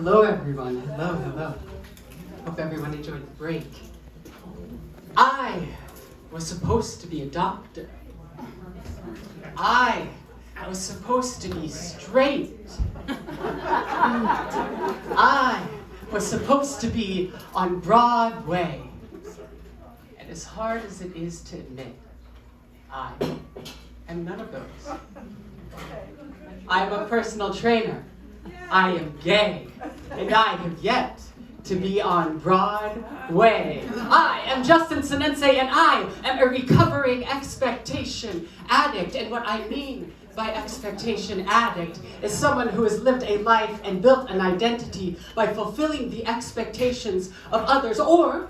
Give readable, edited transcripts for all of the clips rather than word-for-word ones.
Hello, everyone. Hello. Hope everyone enjoyed the break. I was supposed to be a doctor. I was supposed to be straight. I was supposed to be on Broadway. And as hard as it is to admit, I am none of those. I am a personal trainer. I am gay, and I have yet to be on Broadway. I am Justin Sinense, and I am a recovering expectation addict. And what I mean by expectation addict is someone who has lived a life and built an identity by fulfilling the expectations of others, or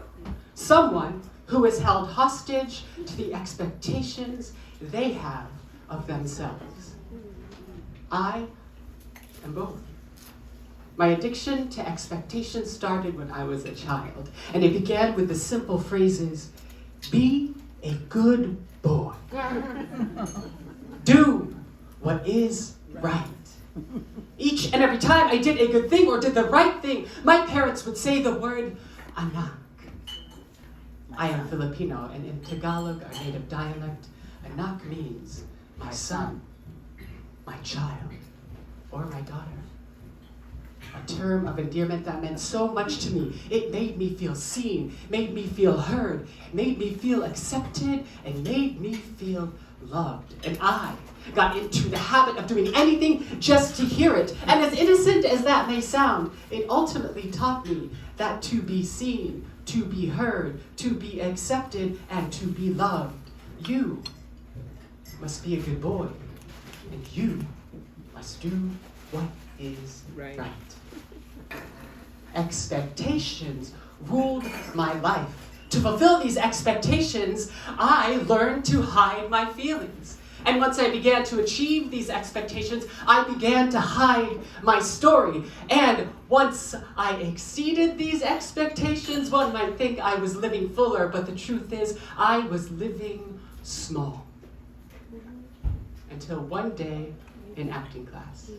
someone who is held hostage to the expectations they have of themselves. I am both. My addiction to expectation started when I was a child, and it began with the simple phrases, be a good boy. Do what is right. Each and every time I did a good thing or did the right thing, my parents would say the word anak. I am Filipino, and in Tagalog, our native dialect, anak means my son, my child, or my daughter. A term of endearment that meant so much to me. It made me feel seen, made me feel heard, made me feel accepted, and made me feel loved. And I got into the habit of doing anything just to hear it. And as innocent as that may sound, it ultimately taught me that to be seen, to be heard, to be accepted, and to be loved, you must be a good boy, and you must do what is right. Expectations ruled my life. To fulfill these expectations, I learned to hide my feelings. And once I began to achieve these expectations, I began to hide my story. And once I exceeded these expectations, one might think I was living fuller, but the truth is, I was living small. Until one day in acting class,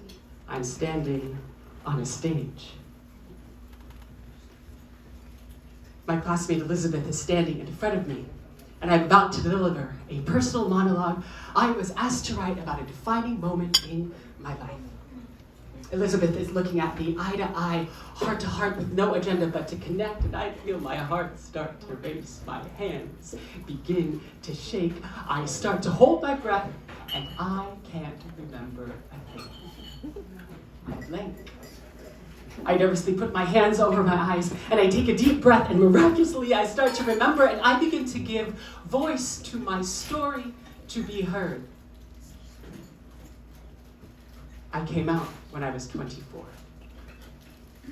I'm standing on a stage. My classmate Elizabeth is standing in front of me, and I'm about to deliver a personal monologue I was asked to write about a defining moment in my life. Elizabeth is looking at me eye to eye, heart to heart, with no agenda but to connect, and I feel my heart start to race, my hands begin to shake, I start to hold my breath, and I can't remember a thing. I blank. I nervously put my hands over my eyes, and I take a deep breath, and miraculously I start to remember, and I begin to give voice to my story to be heard. I came out when I was 24.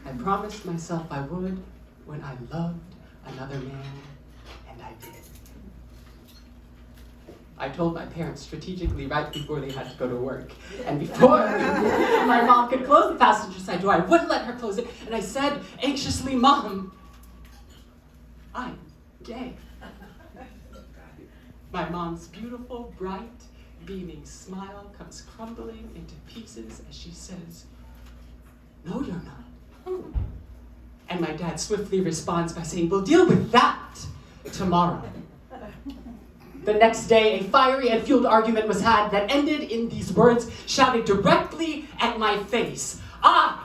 I promised myself I would when I loved another man, and I did. I told my parents strategically right before they had to go to work. And before my mom could close the passenger side door, I wouldn't let her close it. And I said anxiously, Mom, I'm gay. My mom's beautiful, bright, beaming smile comes crumbling into pieces as she says, no, you're not. And my dad swiftly responds by saying, we'll deal with that tomorrow. The next day, a fiery and fueled argument was had that ended in these words shouted directly at my face. I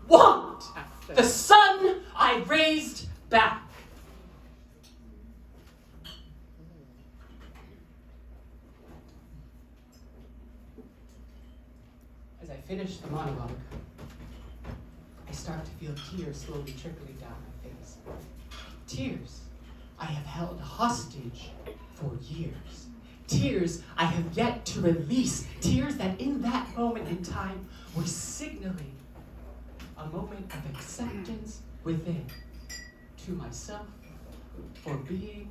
want the son I raised back. As I finish the monologue, I start to feel tears slowly trickling down my face. Tears I have held hostage for years. Tears I have yet to release. Tears that in that moment in time were signaling a moment of acceptance within to myself for being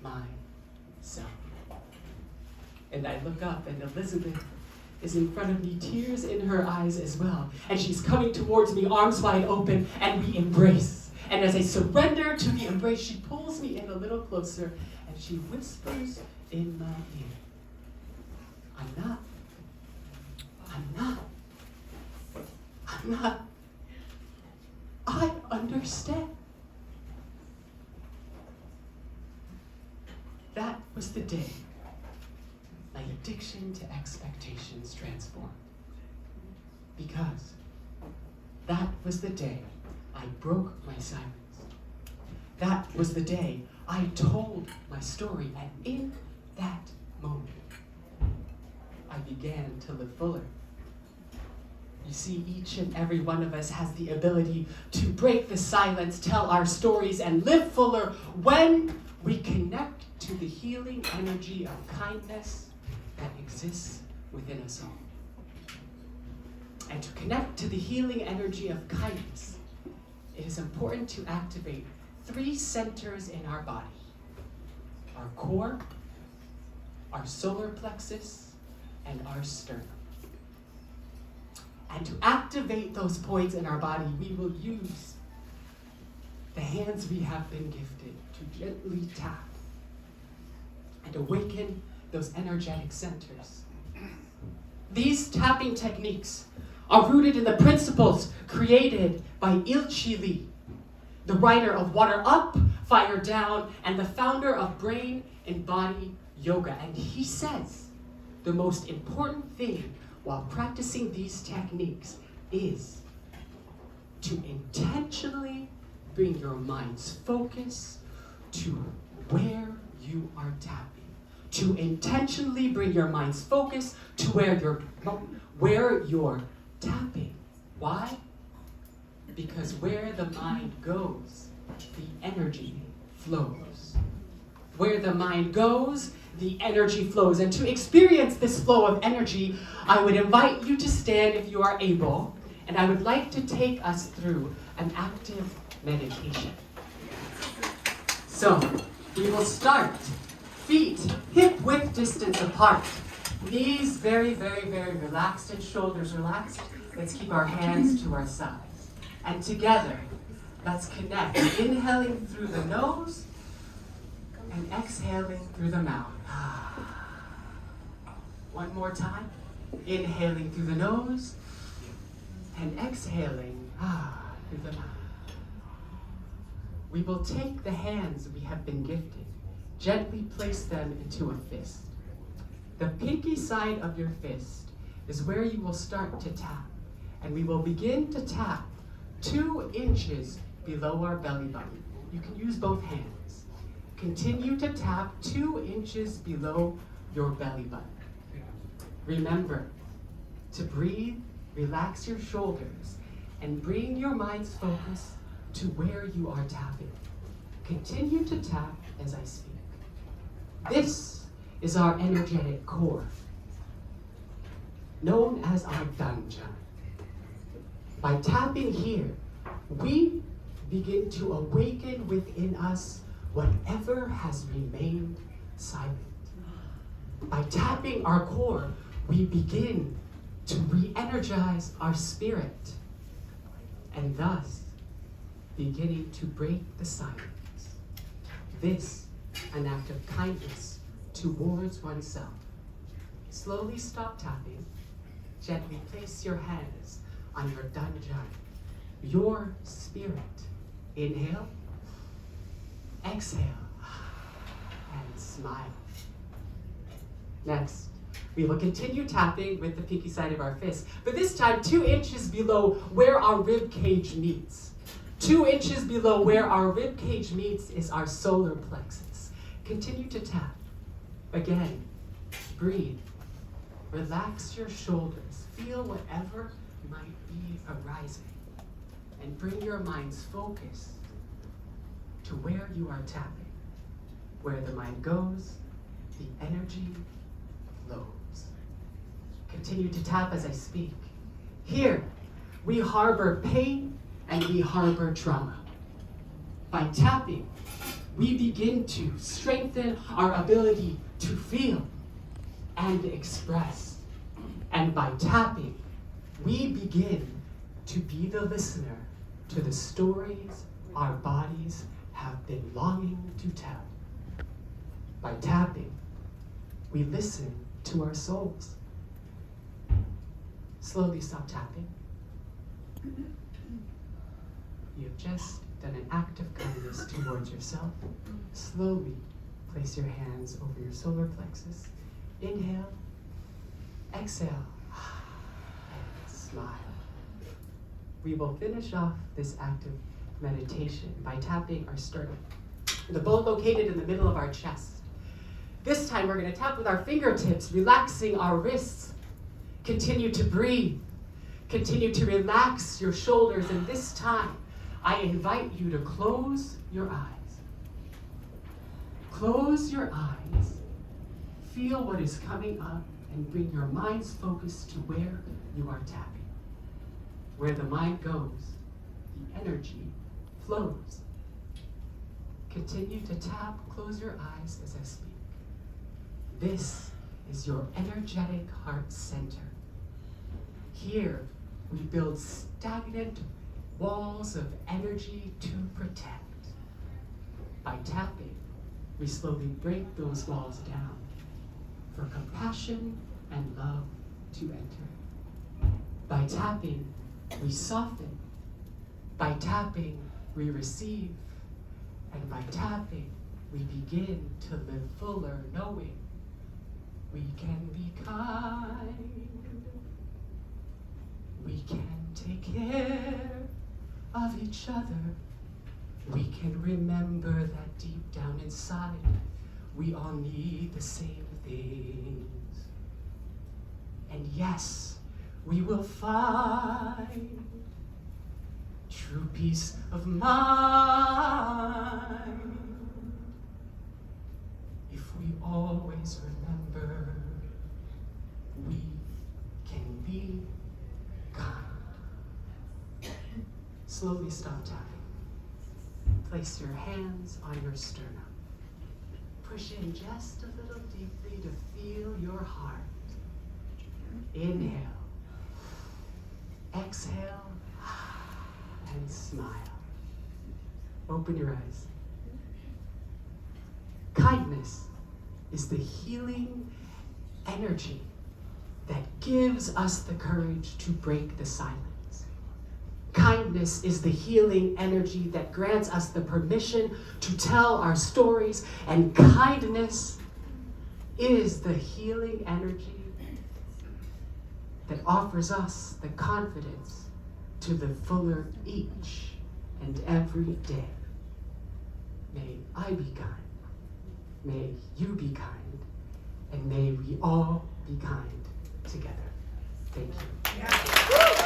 myself. And I look up, and Elizabeth is in front of me, tears in her eyes as well. And she's coming towards me, arms wide open, and we embrace. And as I surrender to the embrace, she pulls me in a little closer, and she whispers in my ear, I'm not understand. That was the day my addiction to expectations transformed. Because that was the day I broke my silence. That was the day I told my story, and in that moment, I began to live fuller. You see, each and every one of us has the ability to break the silence, tell our stories, and live fuller when we connect to the healing energy of kindness that exists within us all. And to connect to the healing energy of kindness, it is important to activate 3 centers in our body: our core, our solar plexus, and our sternum. And to activate those points in our body, we will use the hands we have been gifted to gently tap and awaken those energetic centers. These tapping techniques are rooted in the principles created by Il-Chi Li, the writer of Water Up, Fire Down, and the founder of Brain and Body Yoga. And he says the most important thing while practicing these techniques is to intentionally bring your mind's focus to where you are tapping. To intentionally bring your mind's focus to where you're tapping. Why? Because where the mind goes, the energy flows. Where the mind goes, the energy flows. And to experience this flow of energy, I would invite you to stand if you are able, and I would like to take us through an active meditation. So, we will start. Feet hip-width distance apart. Knees very, very, very relaxed and shoulders relaxed. Let's keep our hands to our sides. And together, let's connect. Inhaling through the nose and exhaling through the mouth. One more time. Inhaling through the nose and exhaling through the mouth. We will take the hands we have been gifted. Gently place them into a fist. The pinky side of your fist is where you will start to tap. And we will begin to tap 2 inches below our belly button. You can use both hands. Continue to tap 2 inches below your belly button. Remember to breathe, relax your shoulders, and bring your mind's focus to where you are tapping. Continue to tap as I speak. This is our energetic core, known as our danjan. By tapping here, we begin to awaken within us whatever has remained silent. By tapping our core, we begin to re-energize our spirit, and thus beginning to break the silence. This an act of kindness towards oneself. Slowly stop tapping. Gently place your hands on your danjan, your spirit. Inhale, exhale, and smile. Next, we will continue tapping with the pinky side of our fist, but this time 2 inches below where our rib cage meets. 2 inches below where our rib cage meets is our solar plexus. Continue to tap. Again, breathe. Relax your shoulders. Feel whatever might be arising. And bring your mind's focus to where you are tapping. Where the mind goes, the energy flows. Continue to tap as I speak. Here, we harbor pain and we harbor trauma. By tapping, we begin to strengthen our ability to feel and express. And by tapping, we begin to be the listener to the stories our bodies have been longing to tell. By tapping, we listen to our souls. Slowly stop tapping. You have just done an act of kindness towards yourself. Slowly place your hands over your solar plexus. Inhale, exhale, and smile. We will finish off this act of meditation by tapping our sternum, the bone located in the middle of our chest. This time we're going to tap with our fingertips, relaxing our wrists. Continue to breathe. Continue to relax your shoulders, and this time I invite you to close your eyes. Close your eyes. Feel what is coming up and bring your mind's focus to where you are tapping. Where the mind goes, the energy flows. Continue to tap, close your eyes as I speak. This is your energetic heart center. Here, we build stagnant walls of energy to protect. By tapping, we slowly break those walls down for compassion and love to enter. By tapping, we soften. By tapping, we receive. And by tapping, we begin to live fuller, knowing we can be kind. We can take care of each other. We can remember that deep down inside, we all need the same things. And yes, we will find true peace of mind if we always remember we can be kind. Slowly stop tapping. Place your hands on your sternum. Push in just a little deeply to feel your heart. Inhale. Exhale. And smile. Open your eyes. Kindness is the healing energy that gives us the courage to break the silence. Kindness is the healing energy that grants us the permission to tell our stories, and kindness is the healing energy that offers us the confidence to live fuller each and every day. May I be kind. May you be kind. And may we all be kind together. Thank you. Yeah.